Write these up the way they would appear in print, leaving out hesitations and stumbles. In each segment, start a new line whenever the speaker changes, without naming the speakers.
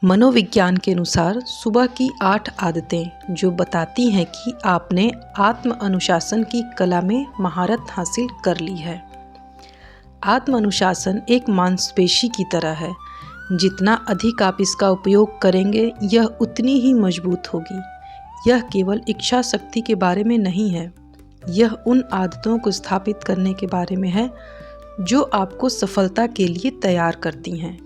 मनोविज्ञान के अनुसार सुबह की 8 आदतें जो बताती हैं कि आपने आत्म अनुशासन की कला में महारत हासिल कर ली है। आत्म अनुशासन एक मांसपेशी की तरह है। जितना अधिक आप इसका उपयोग करेंगे यह उतनी ही मजबूत होगी। यह केवल इच्छा शक्ति के बारे में नहीं है, यह उन आदतों को स्थापित करने के बारे में है जो आपको सफलता के लिए तैयार करती हैं।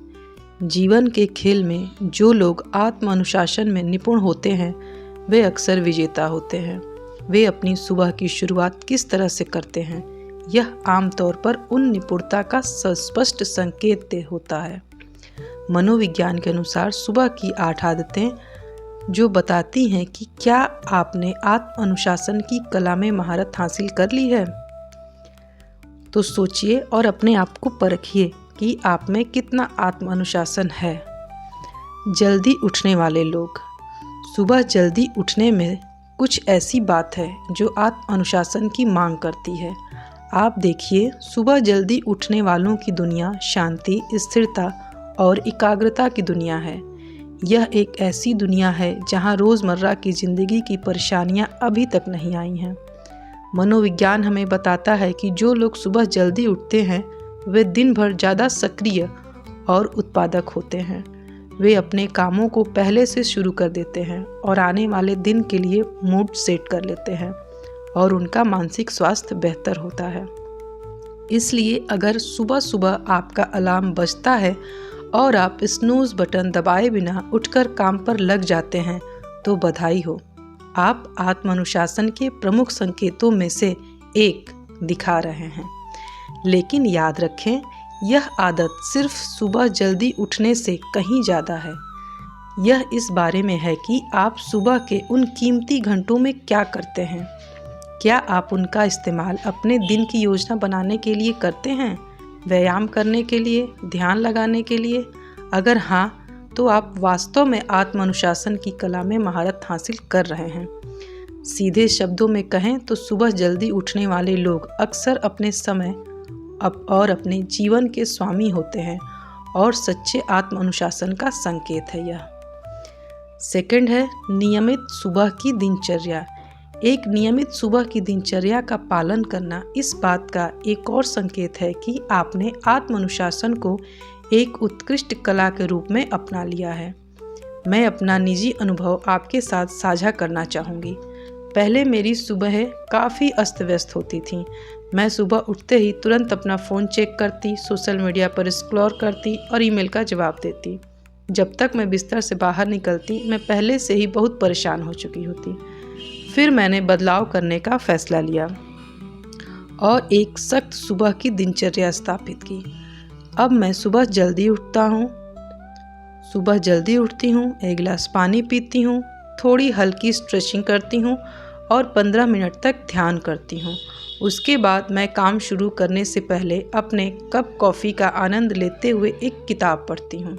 जीवन के खेल में जो लोग आत्म अनुशासन में निपुण होते हैं वे अक्सर विजेता होते हैं। वे अपनी सुबह की शुरुआत किस तरह से करते हैं, यह आमतौर पर उन निपुणता का स्पष्ट संकेत होता है। मनोविज्ञान के अनुसार सुबह की 8 आदतें जो बताती हैं कि क्या आपने आत्म अनुशासन की कला में महारत हासिल कर ली है। तो सोचिए और अपने आप को परखिए कि आप में कितना आत्म अनुशासन है। जल्दी उठने वाले लोग। सुबह जल्दी उठने में कुछ ऐसी बात है जो आत्म अनुशासन की मांग करती है। आप देखिए, सुबह जल्दी उठने वालों की दुनिया शांति, स्थिरता और एकाग्रता की दुनिया है। यह एक ऐसी दुनिया है जहां रोज़मर्रा की ज़िंदगी की परेशानियां अभी तक नहीं आई हैं। मनोविज्ञान हमें बताता है कि जो लोग सुबह जल्दी उठते हैं वे दिन भर ज़्यादा सक्रिय और उत्पादक होते हैं। वे अपने कामों को पहले से शुरू कर देते हैं और आने वाले दिन के लिए मूड सेट कर लेते हैं और उनका मानसिक स्वास्थ्य बेहतर होता है। इसलिए अगर सुबह सुबह आपका अलार्म बजता है और आप स्नूज़ बटन दबाए बिना उठकर काम पर लग जाते हैं तो बधाई हो, आप आत्म अनुशासन के प्रमुख संकेतों में से एक दिखा रहे हैं। लेकिन याद रखें, यह आदत सिर्फ सुबह जल्दी उठने से कहीं ज़्यादा है। यह इस बारे में है कि आप सुबह के उन कीमती घंटों में क्या करते हैं। क्या आप उनका इस्तेमाल अपने दिन की योजना बनाने के लिए करते हैं, व्यायाम करने के लिए, ध्यान लगाने के लिए? अगर हाँ, तो आप वास्तव में आत्म अनुशासन की कला में महारत हासिल कर रहे हैं। सीधे शब्दों में कहें तो सुबह जल्दी उठने वाले लोग अक्सर अपने समय और अपने जीवन के स्वामी होते हैं और सच्चे आत्म अनुशासन का संकेत है यह। सेकंड है नियमित सुबह की दिनचर्या। एक नियमित सुबह की दिनचर्या का पालन करना इस बात का एक और संकेत है कि आपने आत्म अनुशासन को एक उत्कृष्ट कला के रूप में अपना लिया है। मैं अपना निजी अनुभव आपके साथ साझा करना चाहूँगी। पहले मेरी सुबह काफ़ी अस्त व्यस्त होती थी। मैं सुबह उठते ही तुरंत अपना फ़ोन चेक करती, सोशल मीडिया पर स्क्रॉल करती और ईमेल का जवाब देती। जब तक मैं बिस्तर से बाहर निकलती मैं पहले से ही बहुत परेशान हो चुकी होती। फिर मैंने बदलाव करने का फ़ैसला लिया और एक सख्त सुबह की दिनचर्या स्थापित की। अब मैं सुबह जल्दी उठती हूँ, एक गिलास पानी पीती हूँ, थोड़ी हल्की स्ट्रेचिंग करती हूँ और 15 मिनट तक ध्यान करती हूँ। उसके बाद मैं काम शुरू करने से पहले अपने कप कॉफ़ी का आनंद लेते हुए एक किताब पढ़ती हूँ।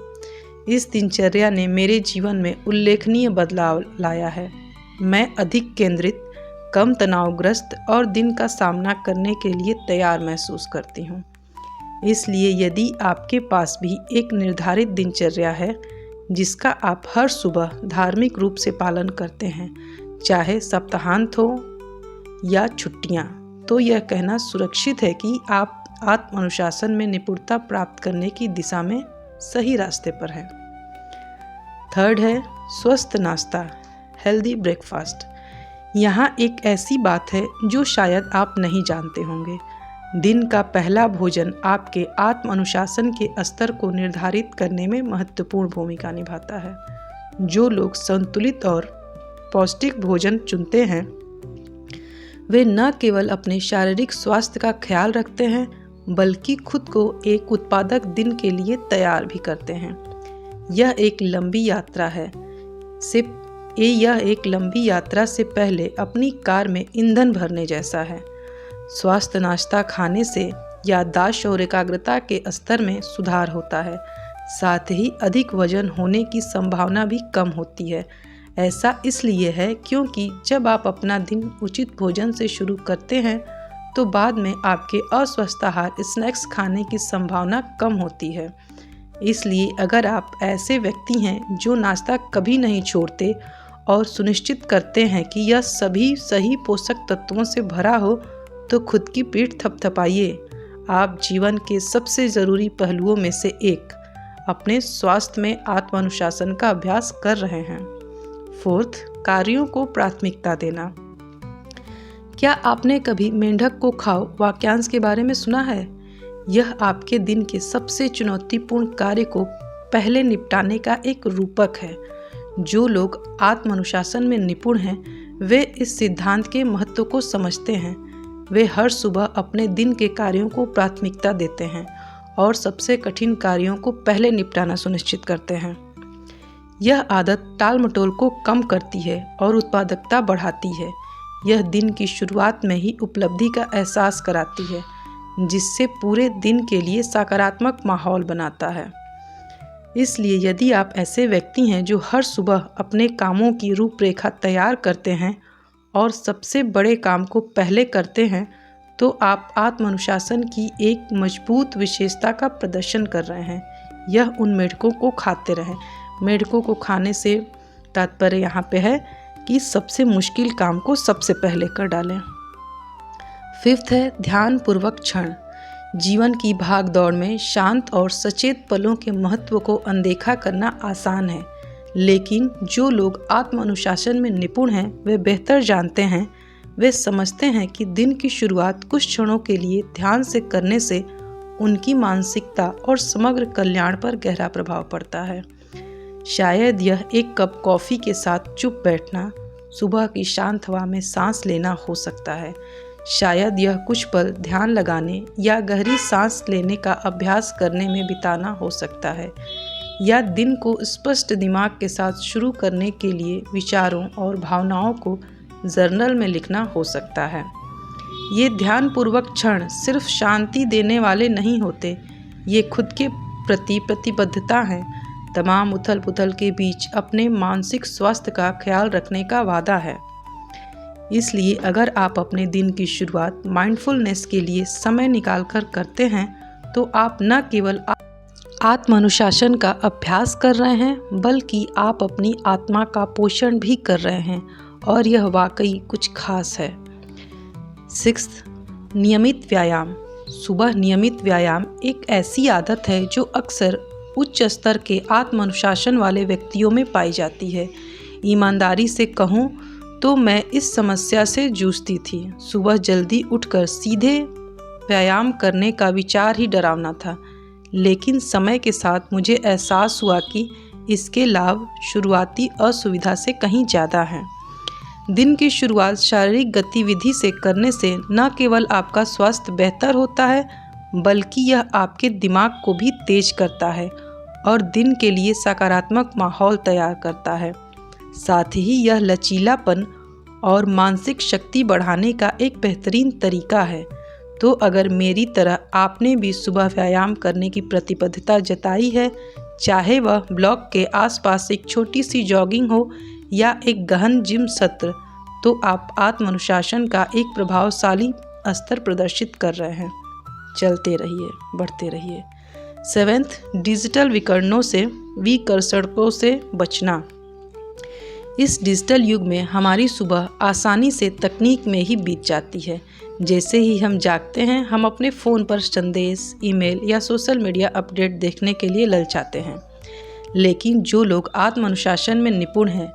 इस दिनचर्या ने मेरे जीवन में उल्लेखनीय बदलाव लाया है। मैं अधिक केंद्रित, कम तनावग्रस्त और दिन का सामना करने के लिए तैयार महसूस करती हूँ। इसलिए यदि आपके पास भी एक निर्धारित दिनचर्या है जिसका आप हर सुबह धार्मिक रूप से पालन करते हैं, चाहे सप्ताहांत हो या छुट्टियाँ, तो यह कहना सुरक्षित है कि आप आत्म अनुशासन में निपुणता प्राप्त करने की दिशा में सही रास्ते पर हैं। थर्ड है स्वस्थ नाश्ता, हेल्दी ब्रेकफास्ट। यहाँ एक ऐसी बात है जो शायद आप नहीं जानते होंगे। दिन का पहला भोजन आपके आत्म अनुशासन के स्तर को निर्धारित करने में महत्वपूर्ण भूमिका निभाता है। जो लोग संतुलित और पौष्टिक भोजन चुनते हैं वे न केवल अपने शारीरिक स्वास्थ्य का ख्याल रखते हैं बल्कि खुद को एक उत्पादक दिन के लिए तैयार भी करते हैं। यह एक लंबी यात्रा से पहले अपनी कार में ईंधन भरने जैसा है। स्वस्थ नाश्ता खाने से याददाश्त और एकाग्रता के स्तर में सुधार होता है। साथ ही अधिक वजन होने की संभावना भी कम होती है। ऐसा इसलिए है क्योंकि जब आप अपना दिन उचित भोजन से शुरू करते हैं तो बाद में आपके अस्वस्थ आहार स्नैक्स खाने की संभावना कम होती है। इसलिए अगर आप ऐसे व्यक्ति हैं जो नाश्ता कभी नहीं छोड़ते और सुनिश्चित करते हैं कि यह सभी सही पोषक तत्वों से भरा हो, तो खुद की पीठ थपथपाइए। आप जीवन के सबसे ज़रूरी पहलुओं में से एक, अपने स्वास्थ्य में आत्म अनुशासन का अभ्यास कर रहे हैं। 4th, कार्यों को प्राथमिकता देना। क्या आपने कभी मेंढक को खाओ वाक्यांश के बारे में सुना है? यह आपके दिन के सबसे चुनौतीपूर्ण कार्य को पहले निपटाने का एक रूपक है। जो लोग आत्म अनुशासन में निपुण हैं, वे इस सिद्धांत के महत्व को समझते हैं। वे हर सुबह अपने दिन के कार्यों को प्राथमिकता देते हैं और सबसे कठिन कार्यों को पहले निपटाना सुनिश्चित करते हैं। यह आदत टाल-मटोल को कम करती है और उत्पादकता बढ़ाती है। यह दिन की शुरुआत में ही उपलब्धि का एहसास कराती है, जिससे पूरे दिन के लिए सकारात्मक माहौल बनाता है। इसलिए यदि आप ऐसे व्यक्ति हैं जो हर सुबह अपने कामों की रूपरेखा तैयार करते हैं और सबसे बड़े काम को पहले करते हैं, तो आप आत्म अनुशासन की एक मजबूत विशेषता का प्रदर्शन कर रहे हैं। यह उन मेढकों को खाते रहें। मेढकों को खाने से तात्पर्य यहाँ पे है कि सबसे मुश्किल काम को सबसे पहले कर डालें। 5th है ध्यान पूर्वक क्षण। जीवन की भाग दौड़ में शांत और सचेत पलों के महत्व को अनदेखा करना आसान है, लेकिन जो लोग आत्म अनुशासन में निपुण हैं, वे बेहतर जानते हैं। वे समझते हैं कि दिन की शुरुआत कुछ क्षणों के लिए ध्यान से करने से उनकी मानसिकता और समग्र कल्याण पर गहरा प्रभाव पड़ता है। शायद यह एक कप कॉफ़ी के साथ चुप बैठना, सुबह की शांत हवा में सांस लेना हो सकता है। शायद यह कुछ पल ध्यान लगाने या गहरी सांस लेने का अभ्यास करने में बिताना हो सकता है, या दिन को स्पष्ट दिमाग के साथ शुरू करने के लिए विचारों और भावनाओं को जर्नल में लिखना हो सकता है। ये ध्यानपूर्वक क्षण सिर्फ शांति देने वाले नहीं होते, ये खुद के प्रति प्रतिबद्धता हैं। तमाम उथल पुथल के बीच अपने मानसिक स्वास्थ्य का ख्याल रखने का वादा है। इसलिए अगर आप अपने दिन की शुरुआत माइंडफुलनेस के लिए समय निकालकर करते हैं, तो आप न केवल आत्म अनुशासन का अभ्यास कर रहे हैं, बल्कि आप अपनी आत्मा का पोषण भी कर रहे हैं, और यह वाकई कुछ खास है। 6th, नियमित व्यायाम। सुबह नियमित व्यायाम एक ऐसी आदत है जो अक्सर उच्च स्तर के आत्म अनुशासन वाले व्यक्तियों में पाई जाती है। ईमानदारी से कहूँ तो मैं इस समस्या से जूझती थी। सुबह जल्दी उठकर सीधे व्यायाम करने का विचार ही डरावना था, लेकिन समय के साथ मुझे एहसास हुआ कि इसके लाभ शुरुआती असुविधा से कहीं ज़्यादा हैं। दिन की शुरुआत शारीरिक गतिविधि से करने से न केवल आपका स्वास्थ्य बेहतर होता है, बल्कि यह आपके दिमाग को भी तेज करता है और दिन के लिए सकारात्मक माहौल तैयार करता है। साथ ही यह लचीलापन और मानसिक शक्ति बढ़ाने का एक बेहतरीन तरीका है। तो अगर मेरी तरह आपने भी सुबह व्यायाम करने की प्रतिबद्धता जताई है, चाहे वह ब्लॉक के आसपास एक छोटी सी जॉगिंग हो या एक गहन जिम सत्र, तो आप आत्म अनुशासन का एक प्रभावशाली स्तर प्रदर्शित कर रहे हैं। चलते रहिए, बढ़ते रहिए। 7th, डिजिटल विकर्षणों से बचना। इस डिजिटल युग में हमारी सुबह आसानी से तकनीक में ही बीत जाती है। जैसे ही हम जागते हैं, हम अपने फ़ोन पर संदेश, ईमेल या सोशल मीडिया अपडेट देखने के लिए ललचाते हैं। लेकिन जो लोग आत्म अनुशासन में निपुण हैं,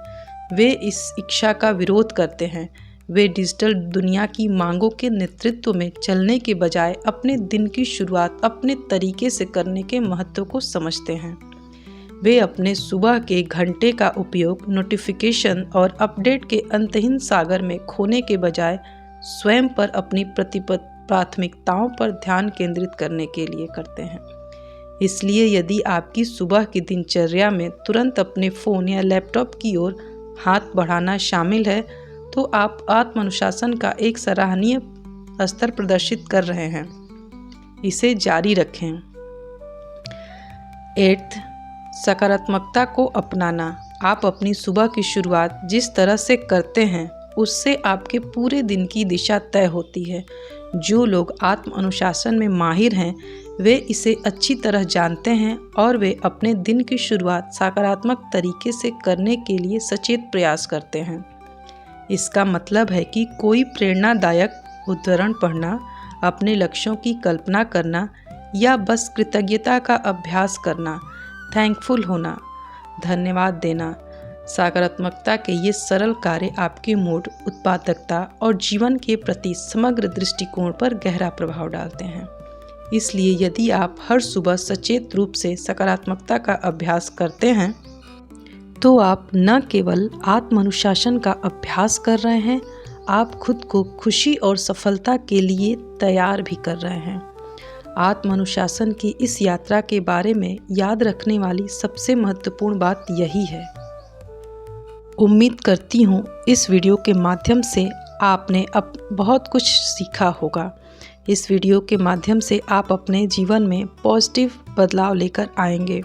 वे इस इच्छा का विरोध करते हैं। वे डिजिटल दुनिया की मांगों के नेतृत्व में चलने के बजाय अपने दिन की शुरुआत अपने तरीके से करने के महत्व को समझते हैं। वे अपने सुबह के घंटे का उपयोग नोटिफिकेशन और अपडेट के अंतहीन सागर में खोने के बजाय स्वयं पर अपनी प्राथमिकताओं पर ध्यान केंद्रित करने के लिए करते हैं। इसलिए यदि आपकी सुबह की दिनचर्या में तुरंत अपने फ़ोन या लैपटॉप की ओर हाथ बढ़ाना शामिल है, तो आप आत्म अनुशासन का एक सराहनीय स्तर प्रदर्शित कर रहे हैं। इसे जारी रखें। 8th, सकारात्मकता को अपनाना। आप अपनी सुबह की शुरुआत जिस तरह से करते हैं, उससे आपके पूरे दिन की दिशा तय होती है। जो लोग आत्म अनुशासन में माहिर हैं, वे इसे अच्छी तरह जानते हैं और वे अपने दिन की शुरुआत सकारात्मक तरीके से करने के लिए सचेत प्रयास करते हैं। इसका मतलब है कि कोई प्रेरणादायक उद्धरण पढ़ना, अपने लक्ष्यों की कल्पना करना या बस कृतज्ञता का अभ्यास करना, थैंकफुल होना, धन्यवाद देना, सकारात्मकता के ये सरल कार्य आपके मूड, उत्पादकता और जीवन के प्रति समग्र दृष्टिकोण पर गहरा प्रभाव डालते हैं। इसलिए यदि आप हर सुबह सचेत रूप से सकारात्मकता का अभ्यास करते हैं तो आप न केवल आत्म अनुशासन का अभ्यास कर रहे हैं, आप खुद को खुशी और सफलता के लिए तैयार भी कर रहे हैं। आत्म अनुशासन की इस यात्रा के बारे में याद रखने वाली सबसे महत्वपूर्ण बात यही है। उम्मीद करती हूँ इस वीडियो के माध्यम से आपने अब बहुत कुछ सीखा होगा। इस वीडियो के माध्यम से आप अपने जीवन में पॉजिटिव बदलाव लेकर आएंगे।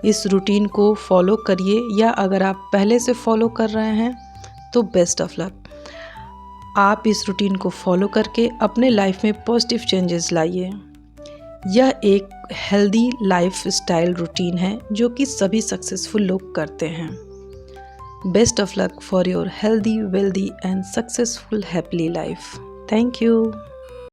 इस रूटीन को फॉलो करिए, या अगर आप पहले से फॉलो कर रहे हैं तो बेस्ट ऑफ लक। आप इस रूटीन को फॉलो करके अपने लाइफ में पॉजिटिव चेंजेस लाइए। यह एक हेल्दी लाइफ स्टाइल रूटीन है जो कि सभी सक्सेसफुल लोग करते हैं। Best of luck for your healthy, wealthy and successful happy life. Thank you.